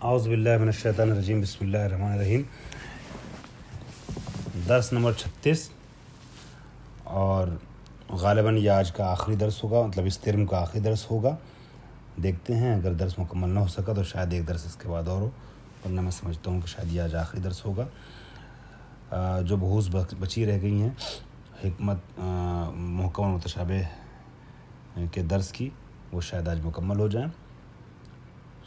اعوذ باللہ من الشیطان الرجیم، بسم اللہ الرحمن الرحیم۔ درس نمبر 36 اور غالباً یہ آج کا آخری درس ہوگا، مطلب اس ترم کا آخری درس ہوگا۔ دیکھتے ہیں، اگر درس مکمل نہ ہو سکا تو شاید ایک درس اس کے بعد اور ہو، ورنہ میں سمجھتا ہوں کہ شاید یہ آج آخری درس ہوگا۔ جو بحوث بچی رہ گئی ہیں حکمت محکم و متشابہ کے درس کی، وہ شاید آج مکمل ہو جائیں۔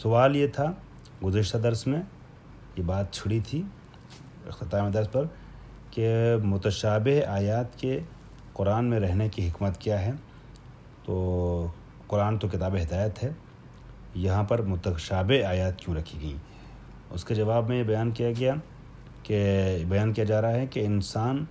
سوال یہ تھا، گزشتہ درس میں یہ بات چھڑی تھی اختتام درس پر، کہ متشابہ آیات کے قرآن میں رہنے کی حکمت کیا ہے۔ تو قرآن تو کتاب ہدایت ہے، یہاں پر متشابہ آیات کیوں رکھی گئیں؟ اس کے جواب میں یہ بیان کیا جا رہا ہے کہ انسان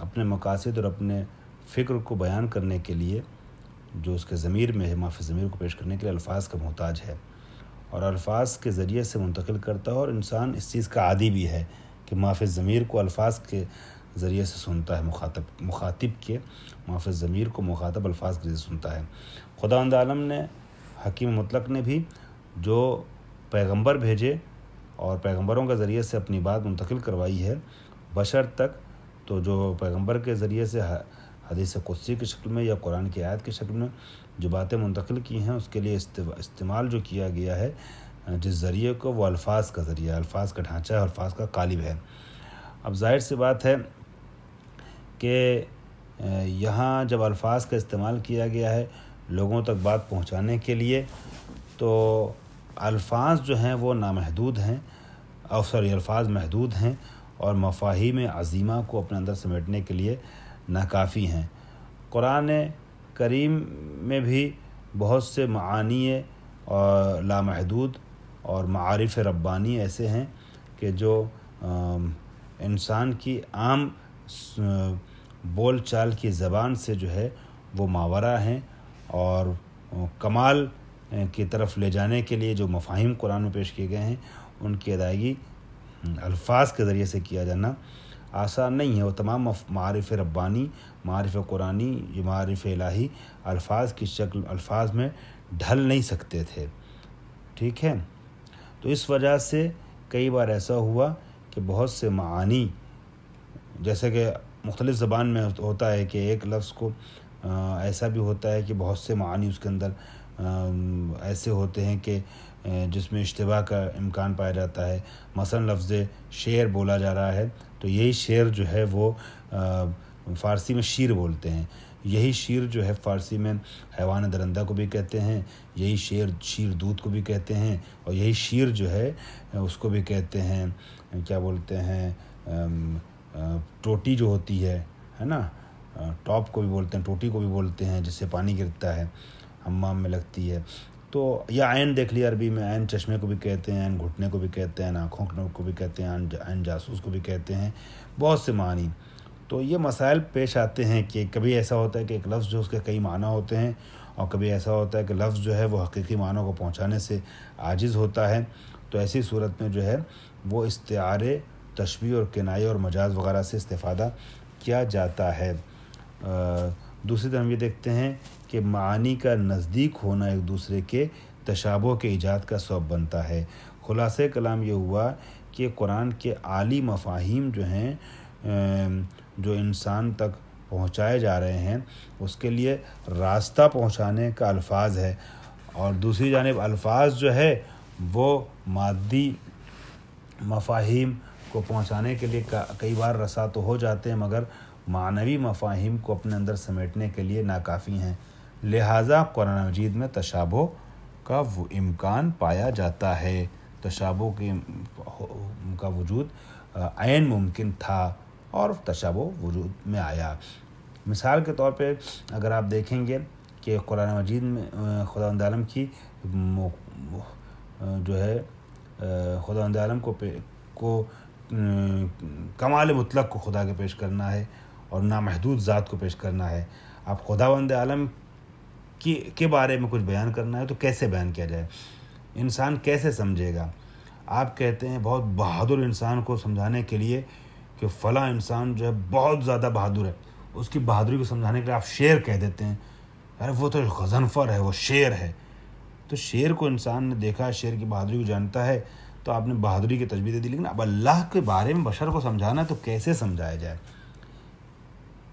اپنے مقاصد اور اپنے فکر کو بیان کرنے کے لیے جو اس کے ضمیر میں ہے، مافِ ضمیر کو پیش کرنے کے لیے الفاظ کا محتاج ہے، اور الفاظ کے ذریعے سے منتقل کرتا ہے، اور انسان اس چیز کا عادی بھی ہے کہ مافِ ضمیر کو الفاظ کے ذریعے سے سنتا ہے، مخاطب کے مافِ ضمیر کو مخاطب الفاظ کے ذریعے سے سنتا ہے۔ خداوند عالم نے، حکیم مطلق نے بھی جو پیغمبر بھیجے اور پیغمبروں کے ذریعے سے اپنی بات منتقل کروائی ہے بشر تک، تو جو پیغمبر کے ذریعے سے حدیث قدسی کی شکل میں یا قرآن کی آیت کی شکل میں جو باتیں منتقل کی ہیں، اس کے لیے استعمال جو کیا گیا ہے جس ذریعے کو، وہ الفاظ کا ذریعہ، الفاظ کا ڈھانچہ ہے، الفاظ کا قالب ہے۔ اب ظاہر سی بات ہے کہ یہاں جب الفاظ کا استعمال کیا گیا ہے لوگوں تک بات پہنچانے کے لیے، تو الفاظ جو ہیں وہ نامحدود ہیں، الفاظ محدود ہیں، اور مفاہیم عظیمہ کو اپنے اندر سمیٹنے کے لیے ناکافی ہیں۔ قرآن کریم میں بھی بہت سے معانی اور لامحدود اور معارف ربانی ایسے ہیں کہ جو انسان کی عام بول چال کی زبان سے جو ہے وہ ماورا ہیں، اور کمال کی طرف لے جانے کے لیے جو مفاہیم قرآن میں پیش کیے گئے ہیں ان کی ادائیگی الفاظ کے ذریعے سے کیا جانا آسان نہیں ہے۔ وہ تمام معارف ربانی، معارف قرآنی، یہ معارف الہی الفاظ کی شکل، الفاظ میں ڈھل نہیں سکتے تھے، ٹھیک ہے۔ تو اس وجہ سے کئی بار ایسا ہوا کہ بہت سے معانی، جیسے کہ مختلف زبان میں ہوتا ہے کہ ایک لفظ کو ایسا بھی ہوتا ہے کہ بہت سے معانی اس کے اندر ایسے ہوتے ہیں کہ جس میں اشتباہ کا امکان پایا جاتا ہے۔ مثلا لفظ شعر بولا جا رہا ہے تو یہی شعر جو ہے وہ فارسی میں شیر بولتے ہیں، یہی شیر جو ہے فارسی میں حیوان درندہ کو بھی کہتے ہیں، یہی شیر دودھ کو بھی کہتے ہیں، اور یہی شیر جو ہے اس کو بھی کہتے ہیں، کیا بولتے ہیں، ٹوٹی جو ہوتی ہے نا، ٹاپ کو بھی بولتے ہیں، ٹوٹی کو بھی بولتے ہیں، جس سے پانی گرتا ہے، حمام میں لگتی ہے۔ تو یا عین دیکھ لیا عربی میں، عین چشمے کو بھی کہتے ہیں، عین گھٹنے کو بھی کہتے ہیں، آنکھوں کو بھی کہتے ہیں، عین جاسوس کو بھی کہتے ہیں، بہت سے معنی۔ تو یہ مسائل پیش آتے ہیں کہ کبھی ایسا ہوتا ہے کہ ایک لفظ جو اس کے کئی معنی ہوتے ہیں، اور کبھی ایسا ہوتا ہے کہ لفظ جو ہے وہ حقیقی معنی کو پہنچانے سے عاجز ہوتا ہے۔ تو ایسی صورت میں جو ہے وہ استعارے، تشبیہ اور کنایہ اور مجاز وغیرہ سے استفادہ کیا جاتا ہے۔ دوسری طرف ہم یہ دیکھتے ہیں کہ معانی کا نزدیک ہونا ایک دوسرے کے تشابہ کے ایجاد کا سبب بنتا ہے۔ خلاصہ کلام یہ ہوا کہ قرآن کے عالی مفاہیم جو ہیں جو انسان تک پہنچائے جا رہے ہیں، اس کے لیے راستہ پہنچانے کا الفاظ ہے، اور دوسری جانب الفاظ جو ہے وہ مادی مفاہیم کو پہنچانے کے لیے کئی بار رسا تو ہو جاتے ہیں، مگر معنوی مفاہیم کو اپنے اندر سمیٹنے کے لیے ناکافی ہیں۔ لہٰذا قرآن مجید میں تشابہ کا وہ امکان پایا جاتا ہے، تشابہ کا وجود عین ممکن تھا اور تشابہ وجود میں آیا۔ مثال کے طور پہ اگر آپ دیکھیں گے کہ قرآن مجید میں خداوند عالم کی جو ہے خداوند عالم کو کمال مطلق کو خدا کے پیش کرنا ہے اور نامحدود ذات کو پیش کرنا ہے۔ اب خداوند عالم کے بارے میں کچھ بیان کرنا ہے تو کیسے بیان کیا جائے؟ انسان کیسے سمجھے گا؟ آپ کہتے ہیں بہت بہادر انسان کو سمجھانے کے لیے کہ فلاں انسان جو ہے بہت زیادہ بہادر ہے، اس کی بہادری کو سمجھانے کے لیے آپ شیر کہہ دیتے ہیں، ارے وہ تو غضنفر ہے، وہ شیر ہے۔ تو شیر کو انسان نے دیکھا، شیر کی بہادری کو جانتا ہے تو آپ نے بہادری کی تجویز دے دی، لیکن اب اللہ کے بارے میں بشر کو سمجھانا ہے تو کیسے سمجھایا جائے،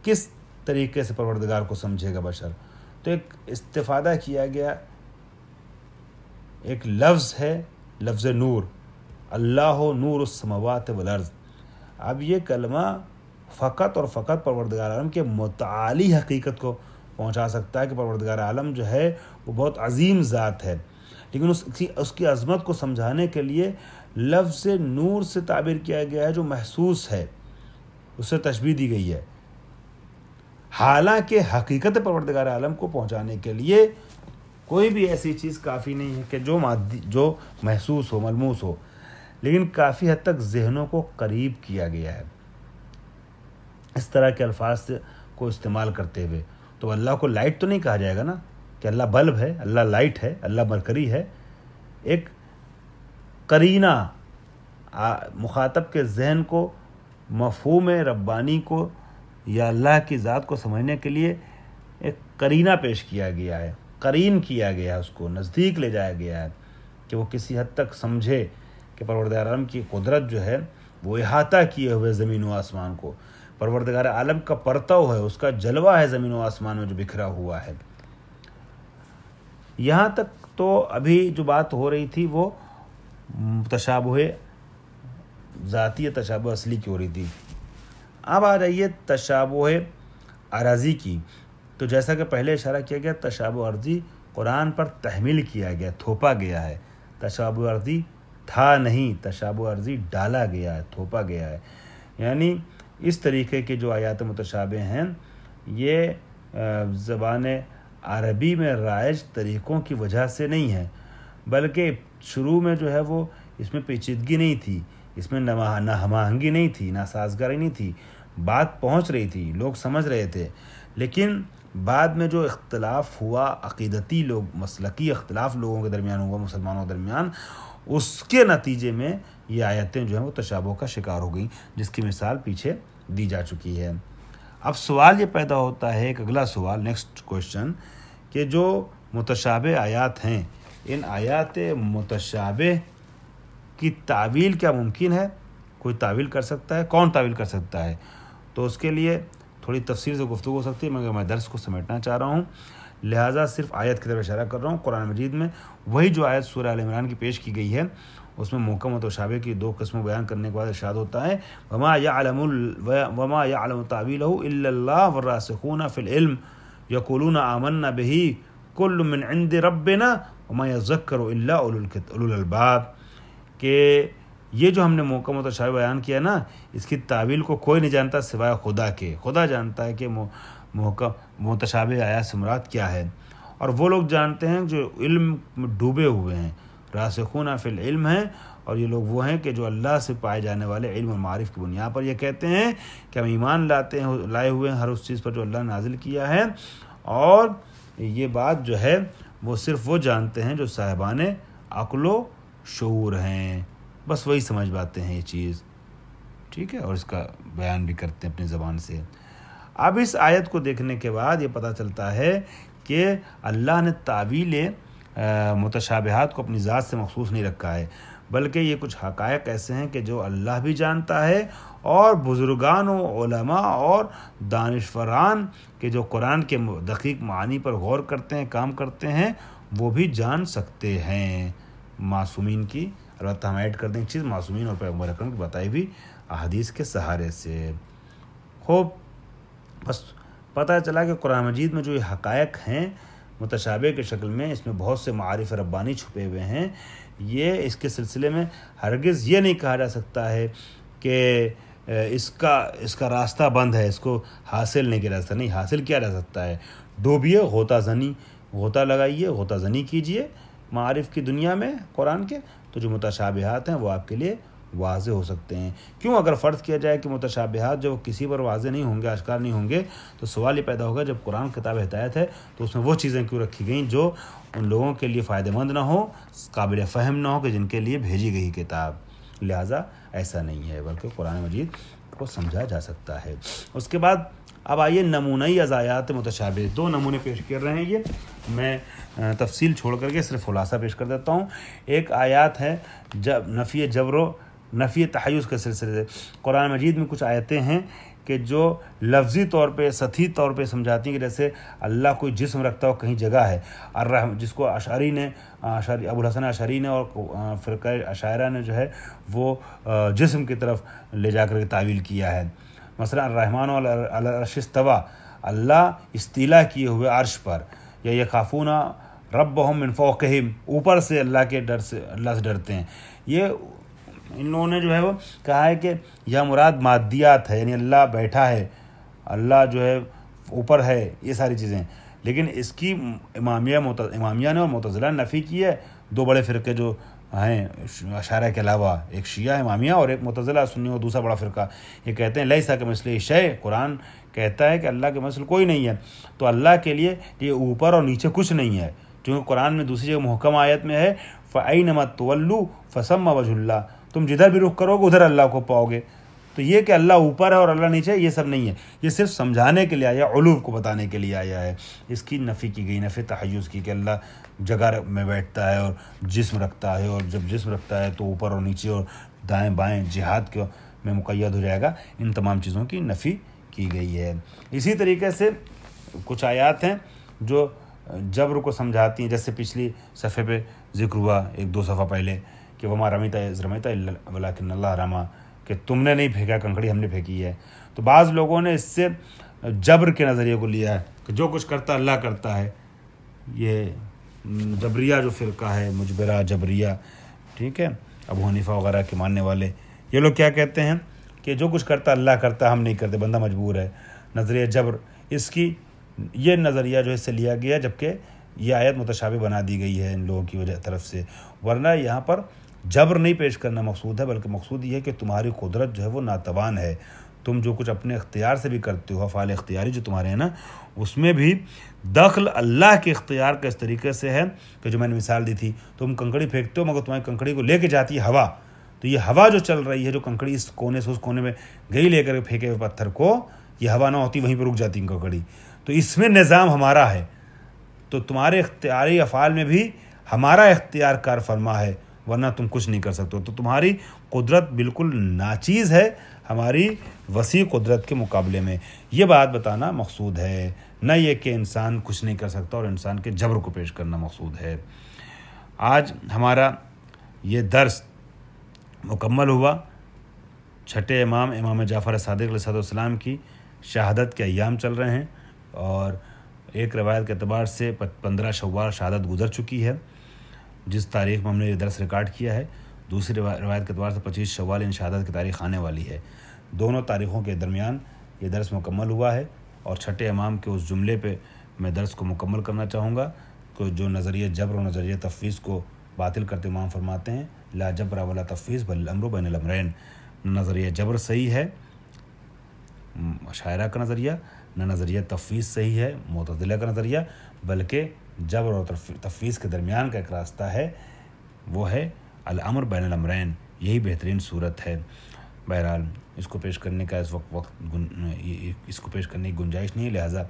کس طریقے سے پروردگار کو سمجھے گا بشر؟ تو ایک استفادہ کیا گیا، ایک لفظ ہے لفظ نور، اللہ نور السماوات والارض۔ اب یہ کلمہ فقط اور فقط پروردگار عالم کے متعالی حقیقت کو پہنچا سکتا ہے کہ پروردگار عالم جو ہے وہ بہت عظیم ذات ہے، لیکن اس کی عظمت کو سمجھانے کے لیے لفظ نور سے تعبیر کیا گیا ہے جو محسوس ہے، اس سے تشبیہ دی گئی ہے۔ حالانکہ حقیقت پروردگار عالم کو پہنچانے کے لیے کوئی بھی ایسی چیز کافی نہیں ہے کہ جو محسوس ہو، ملموس ہو، لیکن کافی حد تک ذہنوں کو قریب کیا گیا ہے اس طرح کے الفاظ کو استعمال کرتے ہوئے۔ تو اللہ کو لائٹ تو نہیں کہا جائے گا نا کہ اللہ بلب ہے، اللہ لائٹ ہے، اللہ مرکری ہے۔ ایک قرینہ مخاطب کے ذہن کو مفہوم ربانی کو یا اللہ کی ذات کو سمجھنے کے لیے ایک قرینہ پیش کیا گیا ہے، قرین کیا گیا ہے، اس کو نزدیک لے جایا گیا ہے کہ وہ کسی حد تک سمجھے کہ پروردگار عالم کی قدرت جو ہے وہ احاطہ کیے ہوئے زمین و آسمان کو، پروردگار عالم کا پرتو ہے، اس کا جلوہ ہے زمین و آسمان میں جو بکھرا ہوا ہے۔ یہاں تک تو ابھی جو بات ہو رہی تھی وہ تشابہ ذاتی یا تشابہ اصلی کی ہو رہی تھی۔ اب آ جائیے تشابہ عرضی کی۔ تو جیسا کہ پہلے اشارہ کیا گیا، تشابہ عرضی قرآن پر تحمیل کیا گیا، تھوپا گیا ہے۔ تشابہ عرضی تھا نہیں، تشابہ عرضی ڈالا گیا ہے، تھوپا گیا ہے۔ یعنی اس طریقے کے جو آیات متشابہ ہیں یہ زبان عربی میں رائج طریقوں کی وجہ سے نہیں ہے، بلکہ شروع میں جو ہے وہ اس میں پیچیدگی نہیں تھی، اس میں نہ ہم آہنگی نہیں تھی، نہ سازگاری نہیں تھی، بات پہنچ رہی تھی، لوگ سمجھ رہے تھے، لیکن بعد میں جو اختلاف ہوا، عقیدتی مسلکی اختلاف لوگوں کے درمیان ہوا، مسلمانوں کے درمیان، اس کے نتیجے میں یہ آیتیں جو ہیں وہ تشابہ کا شکار ہو گئیں، جس کی مثال پیچھے دی جا چکی ہے۔ اب سوال یہ پیدا ہوتا ہے، ایک اگلا سوال، نیکسٹ کوشچن، کہ جو متشابہ آیات ہیں، ان آیات متشابہ کی تعویل کیا ممکن ہے؟ کوئی تعویل کر سکتا ہے؟ کون تعویل کر سکتا ہے؟ تو اس کے لیے تھوڑی تفصیل سے گفتگو ہو سکتی ہے، مگر میں درس کو سمیٹنا چاہ رہا ہوں، لہٰذا صرف آیت کی طرف اشارہ کر رہا ہوں۔ قرآن مجید میں وہی جو آیت سورہ آل عمران کی پیش کی گئی ہے، اس میں محکم و متشابہ کی دو قسموں بیان کرنے کے بعد ارشاد ہوتا ہے وما يعلم تاویلہ الا اللہ والراسخون فی العلم یقولون آمنا بہ کل من عند ربنا وما یذکر الا اولو الالباب، کہ یہ جو ہم نے محکم و متشابہ بیان کیا نا، اس کی تعویل کو کوئی نہیں جانتا سوائے خدا کے۔ خدا جانتا ہے کہ محکم متشابہ آیات سے مراد کیا ہے، اور وہ لوگ جانتے ہیں جو علم میں ڈوبے ہوئے ہیں، راسخون فی العلم ہیں، اور یہ لوگ وہ ہیں کہ جو اللہ سے پائے جانے والے علم و معارف کی بنیاد پر یہ کہتے ہیں کہ ہم ایمان لائے ہوئے ہیں ہر اس چیز پر جو اللہ نے نازل کیا ہے، اور یہ بات جو ہے وہ صرف وہ جانتے ہیں جو صاحبان عقل و شعور ہیں، بس وہی سمجھ پاتے ہیں یہ چیز، ٹھیک ہے، اور اس کا بیان بھی کرتے ہیں اپنی زبان سے۔ اب اس آیت کو دیکھنے کے بعد یہ پتہ چلتا ہے کہ اللہ نے تعویل متشابہات کو اپنی ذات سے مخصوص نہیں رکھا ہے، بلکہ یہ کچھ حقائق ایسے ہیں کہ جو اللہ بھی جانتا ہے، اور بزرگان و علماء اور دانشوران کے جو قرآن کے دقیق معانی پر غور کرتے ہیں، کام کرتے ہیں، وہ بھی جان سکتے ہیں۔ معصومین کی، البتہ ہم ایڈ کر دیں ایک چیز، معصومین اور پیغمبر اکرم کی بتائی ہوئی احادیث کے سہارے سے۔ خوب، بس پتہ چلا کہ قرآن مجید میں جو یہ حقائق ہیں متشابہ کی شکل میں، اس میں بہت سے معارف ربانی چھپے ہوئے ہیں۔ یہ اس کے سلسلے میں ہرگز یہ نہیں کہا جا سکتا ہے کہ اس کا راستہ بند ہے، اس کو حاصل نہیں کیا جا سکتا، نہیں، حاصل کیا جا سکتا ہے۔ ڈوبیے، غوطہ لگائیے، غوطہ زنی کیجیے معارف کی دنیا میں قرآن کے، تو جو متشابہات ہیں وہ آپ کے لیے واضح ہو سکتے ہیں۔ کیوں؟ اگر فرض کیا جائے کہ متشابہات جو کسی پر واضح نہیں ہوں گے، اشکار نہیں ہوں گے، تو سوال یہ پیدا ہوگا جب قرآن کتاب ہدایت ہے تو اس میں وہ چیزیں کیوں رکھی گئیں جو ان لوگوں کے لیے فائدہ مند نہ ہو، قابل فہم نہ ہو، کہ جن کے لیے بھیجی گئی کتاب۔ لہٰذا ایسا نہیں ہے، بلکہ قرآن مجید کو سمجھا جا سکتا ہے۔ اس کے بعد اب آئیے نمونئی از آیات متشابہ، 2 نمونے پیش کر رہے ہیں یہ، میں تفصیل چھوڑ کر کے صرف خلاصہ پیش کر دیتا ہوں۔ ایک آیات ہے جب نفی جبر و نفی تحیز کے سلسلے سے۔ قرآن مجید میں کچھ آیتیں ہیں کہ جو لفظی طور پہ سطحی طور پہ سمجھاتی ہیں کہ جیسے اللہ کوئی جسم رکھتا ہو کہیں جگہ ہے، جس کو ابو الحسن اشعری نے اور فرقہ اشاعرہ نے جو ہے وہ جسم کی طرف لے جا کر کے تعویل کیا ہے۔ مثلا الرحمن علی العرش استوی، اللہ استیلا کیے ہوئے عرش پر، یا یخافون ربہم من فوقہم، اوپر سے اللہ کے ڈر سے، اللہ سے ڈرتے ہیں۔ یہ ان لوگوں نے جو ہے وہ کہا ہے کہ یہ مراد مادیات ہے، یعنی اللہ بیٹھا ہے، اللہ جو ہے اوپر ہے، یہ ساری چیزیں۔ لیکن اس کی امامیہ نے اور معتزلہ نے نفی کی ہے۔ 2 بڑے فرقے جو ہیں اشاعرہ کے علاوہ، ایک شیعہ امامیہ اور ایک معتزلہ سنی اور دوسرا بڑا فرقہ، یہ کہتے ہیں لیسا کمثلہ شیء، قرآن کہتا ہے کہ اللہ کے مثل کوئی نہیں ہے، تو اللہ کے لیے یہ اوپر اور نیچے کچھ نہیں ہے، کیونکہ قرآن میں دوسری جگہ محکم آیت میں ہے فَأَيْنَمَا تُوَلُّوا فَثَمَّ وَجْهُ اللَّهِ، تم جدھر بھی رخ کرو گے ادھر اللہ کو پاؤ گے۔ تو یہ کہ اللہ اوپر ہے اور اللہ نیچے، یہ سب نہیں ہے، یہ صرف سمجھانے کے لیے آیا، علو کو بتانے کے لیے آیا ہے۔ اس کی نفی کی گئی، نفی تحیز کی، کہ اللہ جگہ میں بیٹھتا ہے اور جسم رکھتا ہے، اور جب جسم رکھتا ہے تو اوپر اور نیچے اور دائیں بائیں جہاد کے میں مقید ہو جائے گا، ان تمام چیزوں کی نفی کی گئی ہے۔ اسی طریقے سے کچھ آیات ہیں جو جبر کو سمجھاتی ہیں، جیسے پچھلی صفحے پہ ذکر ہوا 1-2 صفحہ پہلے کہ وما رمیت اذ رمیت ولکن اللہ رمی، کہ تم نے نہیں پھینکا کنکڑی، ہم نے پھینکی ہے۔ تو بعض لوگوں نے اس سے جبر کے نظریے کو لیا ہے کہ جو کچھ کرتا اللہ کرتا ہے۔ یہ جبریہ جو فرقہ ہے، مجبرہ جبریہ، ٹھیک ہے، ابو حنیفہ وغیرہ کے ماننے والے، یہ لوگ کیا کہتے ہیں کہ جو کچھ کرتا اللہ کرتا، ہم نہیں کرتے، بندہ مجبور ہے۔ نظریہ جبر، اس کی یہ نظریہ جو اس سے لیا گیا، جبکہ یہ آیت متشابہ بنا دی گئی ہے ان لوگوں کی وجہ طرف سے، ورنہ یہاں پر جبر نہیں پیش کرنا مقصود ہے، بلکہ مقصود یہ ہے کہ تمہاری قدرت جو ہے وہ ناتوان ہے، تم جو کچھ اپنے اختیار سے بھی کرتے ہو، افعال اختیاری جو تمہارے ہیں نا، اس میں بھی دخل اللہ کے اختیار کا اس طریقے سے ہے کہ جو میں نے مثال دی تھی، تم کنکڑی پھینکتے ہو مگر تمہاری کنکڑی کو لے کے جاتی ہے ہوا، تو یہ ہوا جو چل رہی ہے، جو کنکڑی اس کونے سے اس کونے میں گئی لے کر پھینکے ہوئے پتھر کو، یہ ہوا نہ ہوتی وہیں پہ رک جاتی کنکڑی، تو اس میں نظام ہمارا ہے۔ تو تمہارے اختیاری افعال میں بھی ہمارا اختیار کار فرما ہے، ورنہ تم کچھ نہیں کر سکتے ہو۔ تو تمہاری قدرت بالکل ناچیز ہے ہماری وسیع قدرت کے مقابلے میں، یہ بات بتانا مقصود ہے، نہ یہ کہ انسان کچھ نہیں کر سکتا اور انسان کے جبر کو پیش کرنا مقصود ہے۔ آج ہمارا یہ درس مکمل ہوا۔ چھٹے امام جعفر صادق علیہ السلام کی شہادت کے ایام چل رہے ہیں، اور ایک روایت کے اعتبار سے 15 شوال شہادت گزر چکی ہے، جس تاریخ میں ہم نے یہ درس ریکارڈ کیا ہے۔ دوسری روایت کے اعتبار سے 25 شوال ان شہادت کی تاریخ آنے والی ہے۔ دونوں تاریخوں کے درمیان یہ درس مکمل ہوا ہے، اور چھٹے امام کے اس جملے پہ میں درس کو مکمل کرنا چاہوں گا کہ جو نظریہ جبر و نظریہ تفویض کو باطل کرتے امام فرماتے ہیں لا جبر ولا تفویض بل الامر بین الامرین، نظریہ جبر صحیح ہے شاعرہ کا نظریہ، نہ نظریہ تفویض صحیح ہے معتزلہ کا نظریہ، بلکہ جبر اور تفویض کے درمیان کا ایک راستہ ہے، وہ ہے الامر بین الامرین، یہی بہترین صورت ہے۔ بہرحال اس کو پیش کرنے کا اس اس کو پیش کرنے کی گنجائش نہیں ہے، لہٰذا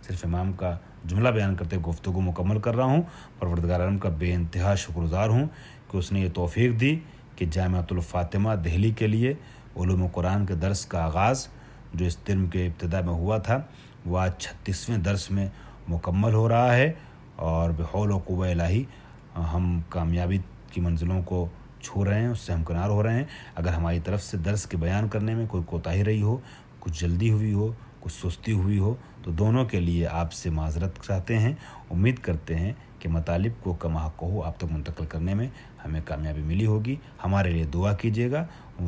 صرف امام کا جملہ بیان کرتے گفتگو مکمل کر رہا ہوں۔ پروردگار عالم کا بے انتہا شکر گزار ہوں کہ اس نے یہ توفیق دی کہ جامعۃ الفاطمہ دہلی کے لیے علوم قرآن کے درس کا آغاز جو اس ترم کے ابتدا میں ہوا تھا، وہ آج 36ویں درس میں مکمل ہو رہا ہے، اور بحول و قوہ الہی ہم کامیابی کی منزلوں کو چھو رہے ہیں، اس سے ہمکنار ہو رہے ہیں۔ اگر ہماری طرف سے درس کے بیان کرنے میں کوئی کوتاہی رہی ہو، کچھ جلدی ہوئی ہو، کچھ سستی ہوئی ہو، تو دونوں کے لیے آپ سے معذرت چاہتے ہیں۔ امید کرتے ہیں کہ مطالب کو کما حق ہو آپ تک منتقل کرنے میں ہمیں کامیابی ملی ہوگی۔ ہمارے لیے دعا کیجیے گا۔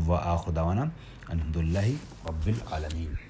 وآخر دعوانا الحمدللہ رب العالمین۔